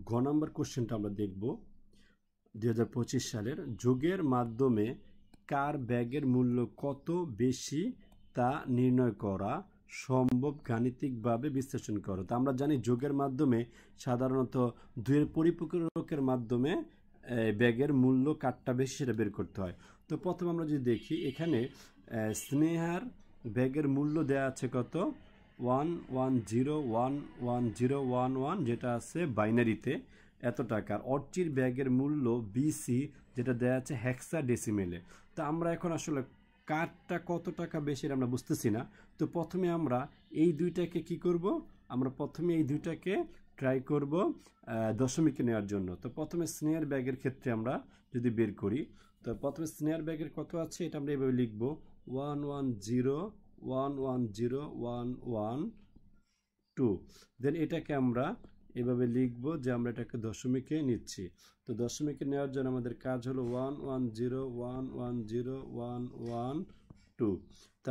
গ নম্বর কোশ্চেনটা আমরা দেখব 2025 সালের যোগের মাধ্যমে কার ব্যাগের মূল্য কত বেশি তা নির্ণয় করা সম্ভব গাণিতিকভাবে বিশ্লেষণ করো। তো আমরা জানি যোগের মাধ্যমে সাধারণত দুইয়ের পরিপূরকের মাধ্যমে ব্যাগের মূল্য কারটা বেশি সেটা বের করতে হয়। তো প্রথমে আমরা যদি দেখি এখানে স্নেহার ব্যাগের মূল্য দেওয়া আছে কত 1101111 যেটা আছে বাইনারিতে এত টাকার। অর্চির ব্যাগের মূল্য বিসি যেটা দেওয়া আছে হেক্সাডেসিমেলে। তো আমরা এখন আসলে কারটা কত টাকা বেশি আমরা বুঝতেছি না। তো প্রথমে আমরা এই দুইটাকে কি করব, আমরা প্রথমে এই দুইটাকে ট্রাই করব দশমিকে নেওয়ার জন্য। তো প্রথমে স্নেহার ব্যাগের ক্ষেত্রে আমরা যদি বের করি, তো প্রথমে স্নেহার ব্যাগের কত আছে এটা আমরা এভাবে লিখব 110110112। দেন এটাকে আমরা এভাবে লিখব যে আমরা এটাকে দশমিকে নিচ্ছি। তো দশমিকে নেওয়ার জন্য আমাদের কাজ হলো 110110112। তো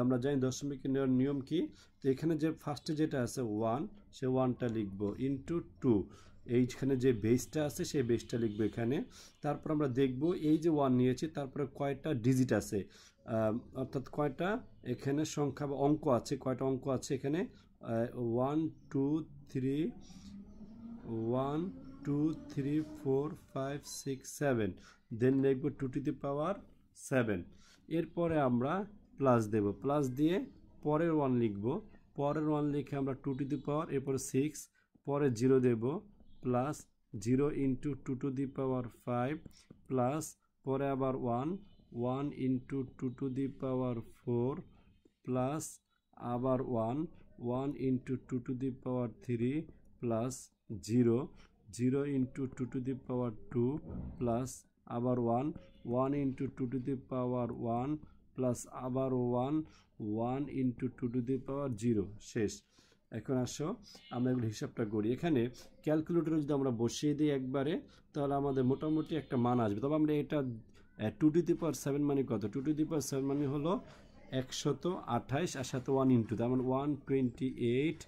আমরা জানি দশমিকে নেওয়ার নিয়ম কি। তো এখানে যে ফার্স্টে যেটা আছে 1 সে 1টা লিখবো ইন্টু 2, এইখানে যে বেসটা আছে সেই বেসটা লিখবো এখানে। তারপর আমরা দেখব এই যে 1 নিয়েছি তারপরে কয়টা ডিজিট আছে, অর্থাৎ কয়টা এখানে সংখ্যা বা অঙ্ক আছে, কয়টা অঙ্ক আছে এখানে 1 2 3 1 2 3 4 5 6 7, দেন লিখব 2 টু দি পাওয়ার 7। এরপরে আমরা প্লাস দেব, প্লাস দিয়ে পরের 1 লিখব, পরের 1 লিখে আমরা 2 টু দি পাওয়ার এরপরে 6, পরে 0 দেব plus 0 into 2 to the power 5 plus পরে আবার 1 into 2 to the power 4 plus আবার 1 into 2 to the power 3 plus 0 into 2 to the power 2 plus আবার 1 into 2 to the power 1 plus আবার 1 ইন্টু 2 টু দি পাওয়ার 0 শেষ। এখন আসো আমরা এগুলো হিসাবটা করি। এখানে ক্যালকুলেটরে যদি আমরা বসিয়ে দিই একবারে তাহলে আমাদের মোটামুটি একটা মান আসবে। তবে আমরা এটা 2 টু দি পাওয়ার 7 মানে কত, 2 টু দি পাওয়ার 7 মানে হলো 128 আর সাথে 1 ইন্টু, তার মানে 128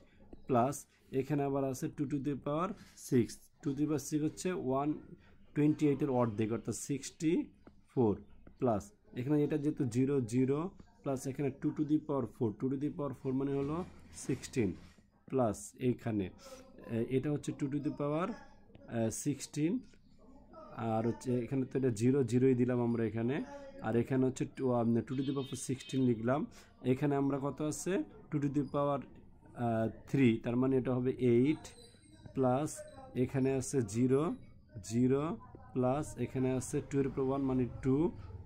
প্লাস এখানে আবার আছে 2 to the power 6, 2 to the পাওয়ার 6 হচ্ছে 128-এর অর্ধেক অর্থাৎ 64 প্লাস এখানে এটা যেহেতু 0 প্লাস এখানে 2 to the power 4, 2 to the power 4 মানে হলো 16 প্লাস এইখানে এটা হচ্ছে 2 টু দি পাওয়ার 16 আর হচ্ছে এখানে তো এটা 0ই দিলাম আমরা এখানে, আর এখানে হচ্ছে 2 টু দি পাওয়ার 16 লিখলাম। এখানে আমরা কত আছে 2 টু দি পাওয়ার 3, তার মানে এটা হবে 8 প্লাস এখানে আছে 0 প্লাস এখানে আছে 2 এর উপর 1 মানে 2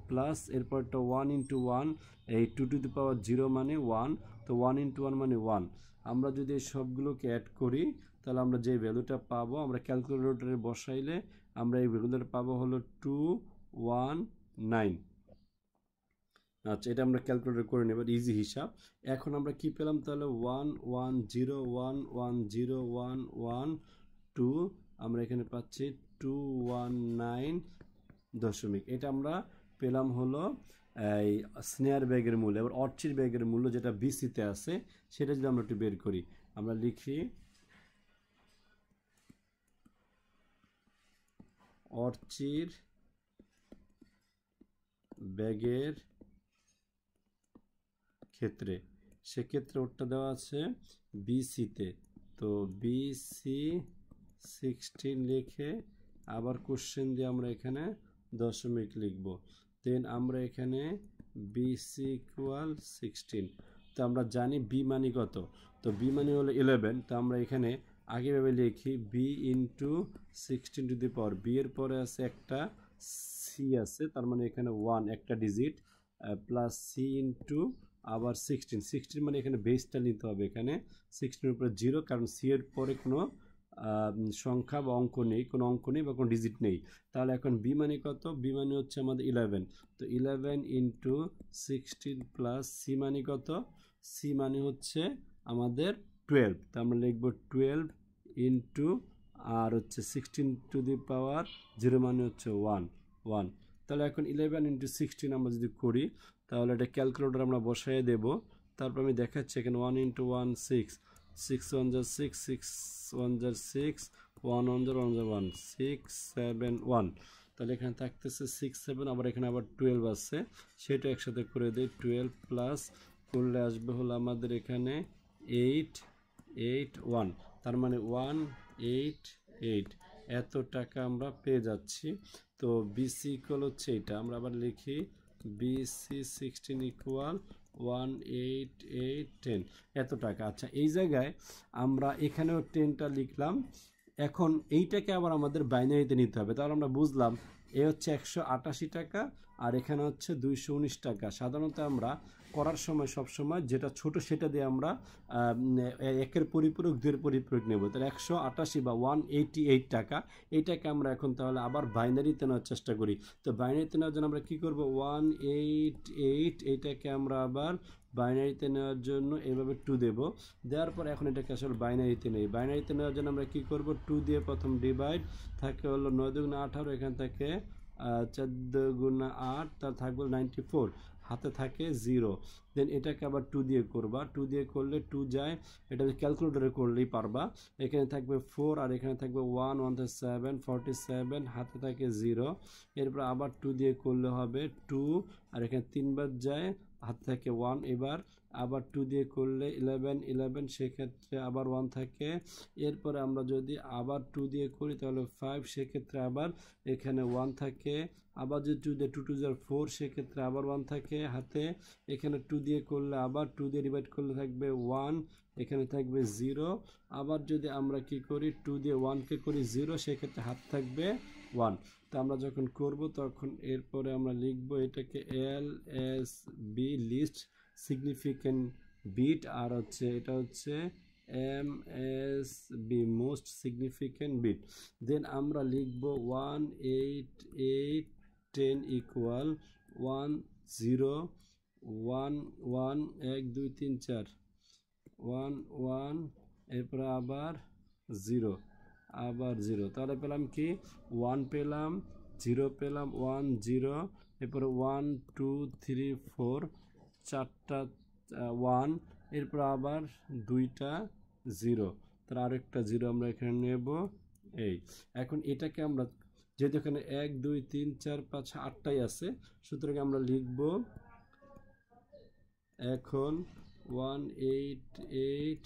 প্লাস এরপরটা 1 ইন্টু 1, এই 2 টু দি পাওয়ার 0 মানে 1, তো 1 ইন্টু 1 মানে 1। আমরা যদি এই সবগুলোকে অ্যাড করি তাহলে আমরা যে ভ্যালুটা পাবো আমরা ক্যালকুলেটরে বসাইলে আমরা এই ভ্যালুটা পাবো হলো 219। আচ্ছা এটা আমরা ক্যালকুলেটর করে নেব, ইজি হিসাব। এখন আমরা কি পেলাম তাহলে 110111112, আমরা এখানে পাচ্ছি 219 দশমিক। এটা আমরা পেলাম হলো এই স্নেহার ব্যাগের মূল্য। এবার অর্চির ব্যাগের মূল্য যেটা বিসিতে আছে সেটা যদি আমরা একটু বের করি, আমরা লিখি অর্চির ব্যাগের ক্ষেত্রে, সেক্ষেত্রে ওরটা দেওয়া আছে বিসিতে, তো বিসি 16 লিখে আবার কোশ্চেন দিয়ে আমরা এখানে দশমিক লিখব, দেন আমরা এখানে বিসি ইকুয়াল 16। তো আমরা জানি বি মানে কত, তো বি মানে হলো 11, তো আমরা এখানে আগে ভাবে লিখি B into 16 to the power, B এর পরে আছে একটা সি আছে তার মানে এখানে 1 একটা ডিজিট প্লাস সি ইন্টু আবার 16 মানে এখানে বেসটা নিতে হবে, এখানে 16 এর উপরে 0 কারণ সি এর পরে কোনো সংখ্যা বা অঙ্ক নেই, কোনো অঙ্ক নেই বা কোনো ডিজিট নেই। তাহলে এখন বি মানে কত, বি মানে হচ্ছে আমাদের 11, তো 11 ইন্টু 16 প্লাস সি মানে কত, সি মানে হচ্ছে আমাদের 12, তো আমরা লিখবো 12 ইন্টু আর হচ্ছে 16 টু দি পাওয়ার 0 মানে হচ্ছে 1। তাহলে এখন 11 ইন্টু 16 আমরা যদি করি তাহলে এটা ক্যালকুলেটর আমরা বসাই দেব। তারপর আমি দেখাচ্ছি এখানে 1 ইন্টু 1 6, 6 1 যা 6, 6 1 যা 6 1 1 0 1 0 1 6 7 1, তাহলে এখানে থাকতেছে 6 7, আবার এখানে আবার 12 আছে, সেটা একসাথে করে দিই। 12 প্লাস করলে আসবে হলো আমাদের এখানে 8 8 1, তার মানে 1 8 8, এত টাকা আমরা পেয়ে যাচ্ছি। তো বিসি ইকুয়াল হচ্ছে এটা, আমরা আবার লিখি বিসি 16 ইকুয়াল 1 8 8 10, এত টাকা। আচ্ছা, এই জায়গায় আমরা এখানেও 10টা লিখলাম। এখন এইটাকে আবার আমাদের বাইনারিতে নিতে হবে, তাহলে আমরা বুঝলাম এ হচ্ছে 188 টাকা আর এখানে হচ্ছে 219 টাকা। সাধারণত আমরা করার সময় সবসময় যেটা ছোট সেটা দিয়ে আমরা একের পরিপূরক দুইয়ের পরিপূরক নেব। তাহলে 188 বা 188 টাকা, এইটাকে আমরা এখন তাহলে আবার বাইনারিতে নেওয়ার চেষ্টা করি। তো বাইনারিতে নেওয়ার জন্য আমরা কী করবো, 188, এইটাকে আমরা আবার বাইনারিতে নেওয়ার জন্য এভাবে 2 দেব, দেওয়ার পর এখন এটাকে আসলে বাইনারিতে নেই। বাইনারিতে নেওয়ার জন্য আমরা কি করব, 2 দিয়ে প্রথম ডিভাইড, থাকে হলো 9 দুগুণে 18, এখান থেকে 14 গুণা 8, তার থাকবে 94, হাতে থাকে 0। দেন এটাকে আবার 2 দিয়ে করবা, 2 দিয়ে করলে 2 যায়, এটা ক্যালকুলেটরে করলেই পারবা। এখানে থাকবে 4 আর এখানে থাকবে 1 1 7 47, হাতে থাকে 0। এরপর আবার 2 দিয়ে করলে হবে 2, আর এখানে 3 বার যায়, হাতে থাকে 1। এবার আবার 2 দিয়ে করলে 11 11, সেক্ষেত্রে আবার 1 থাকে। এরপরে আমরা যদি আবার 2 দিয়ে করি তাহলে 5, সেক্ষেত্রে আবার এখানে 1 থাকে। আবার যদি 2 দিয়ে 2 2 4, সেক্ষেত্রে আবার 1 থাকে হাতে। এখানে 2 দিয়ে করলে আবার 2 দিয়ে ডিভাইড করলে থাকবে 1, এখানে থাকবে 0। আবার যদি আমরা কি করি, 2 দিয়ে 1কে করি 0, সেক্ষেত্রে হাত থাকবে 1। তো আমরা যখন করব তখন এরপরে আমরা লিখব এটাকে LSB, লিস্ট সিগনিফিক্যান্ট বিট, আর হচ্ছে এটা হচ্ছে MSB, মোস্ট সিগনিফিক্যান্ট বিট। দেন আমরা লিখব 1 8 8 10 ইকুয়াল 1 0 1 1 1 2 3 4 1 1, এরপর আবার 0 আবার 0, তাহলে পেলাম কি 1 পেলাম, 0 পেলাম, 1 0, এরপরে 1 2 3 4, 4টা 1, এরপর আবার 2টা 0, তার আরেকটা 0 আমরা এখানে নেব। এই এখন এটাকে আমরা যেহেতু এখানে 1 2 3 4 5 8টাই আছে, সুতরাং আমরা লিখব এখন 1 8 8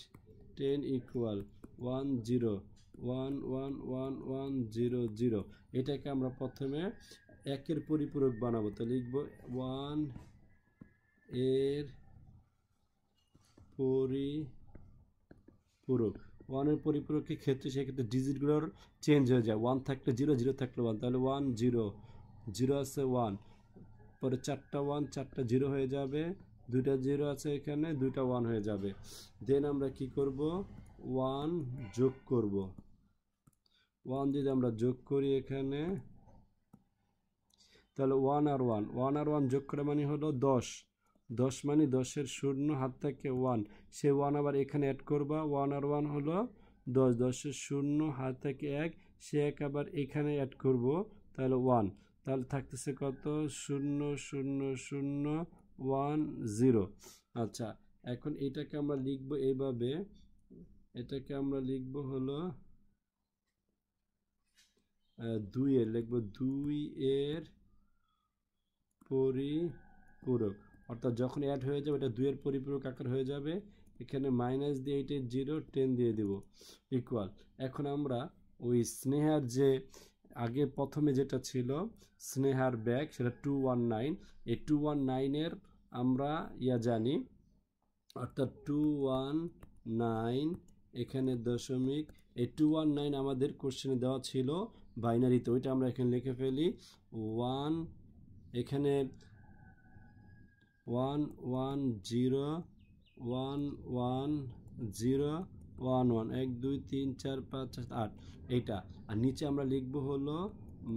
10 ইকুয়াল 1 0 1 1 1 1 0 0। এটাকে আমরা প্রথমে একের পরিপূরক বানাবো, তো লিখব 1 এর পরিপূরক। 1 এর পরিপূরকের ক্ষেত্রে সেক্ষেত্রে ডিজিটগুলোর চেঞ্জ হয়ে যায়, 1 থাকলে 0 0 থাকলে 1, তাহলে 1 0 0 আছে 1, পরে 4টা 1 4টা 0 হয়ে যাবে, 2টা 0 আছে এখানে, 2টা 1 হয়ে যাবে। দেন আমরা কি করব, 1 যোগ করব। 1 যদি আমরা যোগ করি এখানে, তাহলে 1 আর 1 1 আর 1 যোগ করা মানে হলো 10 10, মানে 10-এর 0 হাত থেকে 1, সে 1 আবার এখানে অ্যাড করবা, 1 আর 1 হলো 10 10-এর 0 হাত থেকে 1, সে 1 আবার এখানে অ্যাড করব, তাহলে 1, তাহলে থাকতেছে কত 0 0 0 1 0। আচ্ছা, এখন এটাকে আমরা লিখব এইভাবে, এটাকে আমরা লিখব হলো 2 এর, লিখব 2 এর পরিপূরক, অর্থাৎ যখন অ্যাড হয়ে যাবে এটা 2 এর পরিপূরক আকার হয়ে যাবে। এখানে মাইনাস দিয়ে 8 এর 0 10 দিয়ে দেব ইকুয়াল। এখন আমরা ওই স্নেহার যে আগে প্রথমে যেটা ছিল স্নেহার ব্যাগ, সেটা 219, এই 219 এর আমরা জানি, অর্থাৎ 219 এখানে দশমিক, এই 219 আমাদের কোশ্চেনে দেওয়া ছিল বাইনারিতে, ওইটা আমরা এখানে লিখে ফেলি 1, এখানে 1 1 0 1 1 0 1 1 1 2 3 4 5 8, এইটা। আর নিচে আমরা লিখব হলো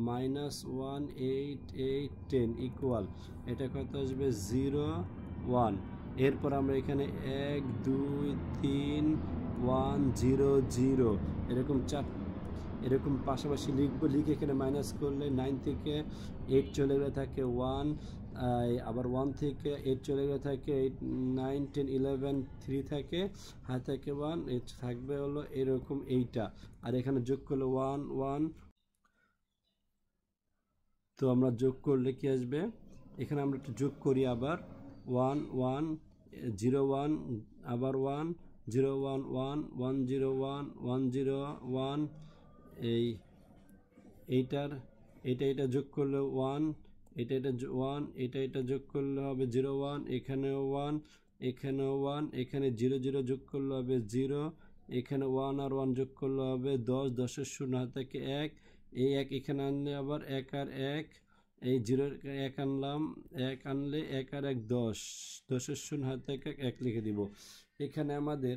-1 8 8 10 ইকুয়াল, এটা কত আসবে 0 1। এরপর আমরা এখানে 1 2 3 1 0 0 এরকম এরকম পাশাপাশি লিখবো, লিখে এখানে মাইনাস করলে 9 থেকে 8 চলে গেলে থাকে 1, আবার 1 থেকে 8 চলে গেলে থাকে 8, 9, 10, 11, 3 থাকে, হাতে থাকে 1, থাকবে হলো এরকম এইটা। আর এখানে যোগ করলে 1 1। তো আমরা যোগ করলে কি আসবে, এখানে আমরা একটু যোগ করি আবার 1 1 0 1, আবার 1 0 1 1 1 0 1 1 0 1, এটা যোগ করলে 1, এটা 1, এটা যোগ করলে হবে 0 1, এখানেও 1, এখানেও 1, এখানে 0 0 যোগ করলে হবে 0, এখানে 1 আর 1 যোগ করলে হবে 10, 10-এর শূন্য হাত থেকে 1, এই 1 এখানে আনলে আবার 1 আর 1, এই 0 1 আনলাম, 1 আনলে 1 আর 1 10, 10-এর শূন্য হাত থেকে 1 লিখে দিব। এখানে আমাদের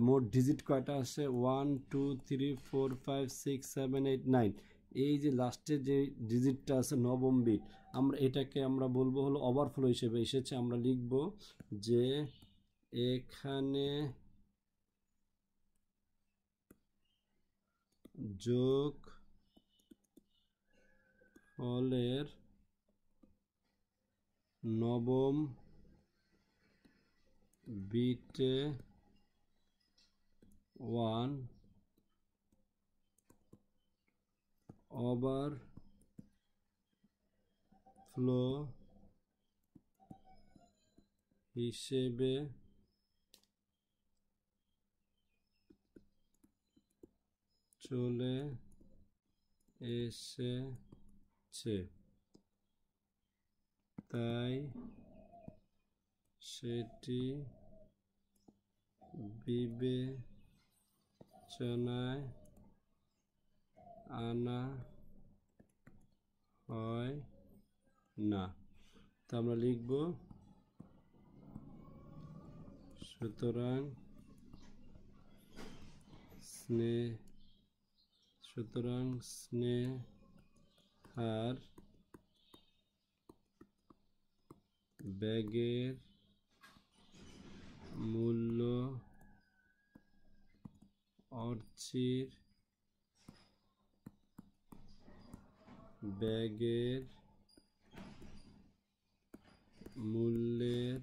মোট ডিজিট কয়টা আছে, 1 2 3 4 5 6 7 8 9। এই যে লাস্টে যে ডিজিটটা আছে নবম বিট, আমরা এটাকে আমরা বলবো হলো ওভারফ্লো হিসেবে এসেছে। আমরা লিখব যে এখানে যোগ ফলের নবম বিটে 1 ওভারফ্লো হিসেবে চলে এসেছে, তাই সেটি বিবেচনায় আনা হয় না। তো আমরা লিখব সুতরাং স্নেহার ব্যাগের মূল্য অর্চির ব্যাগের মূল্যের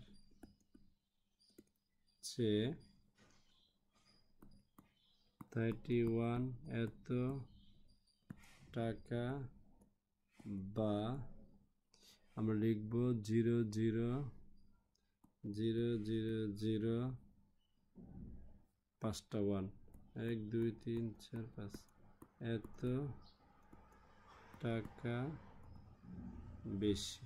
চেয়ে 31 এত টাকা, বা আমরা লিখব 0 0 0 0 0 5টা 1, 1 2 3 4 5, এত টাকা বেশি।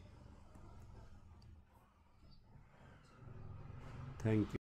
Thank you.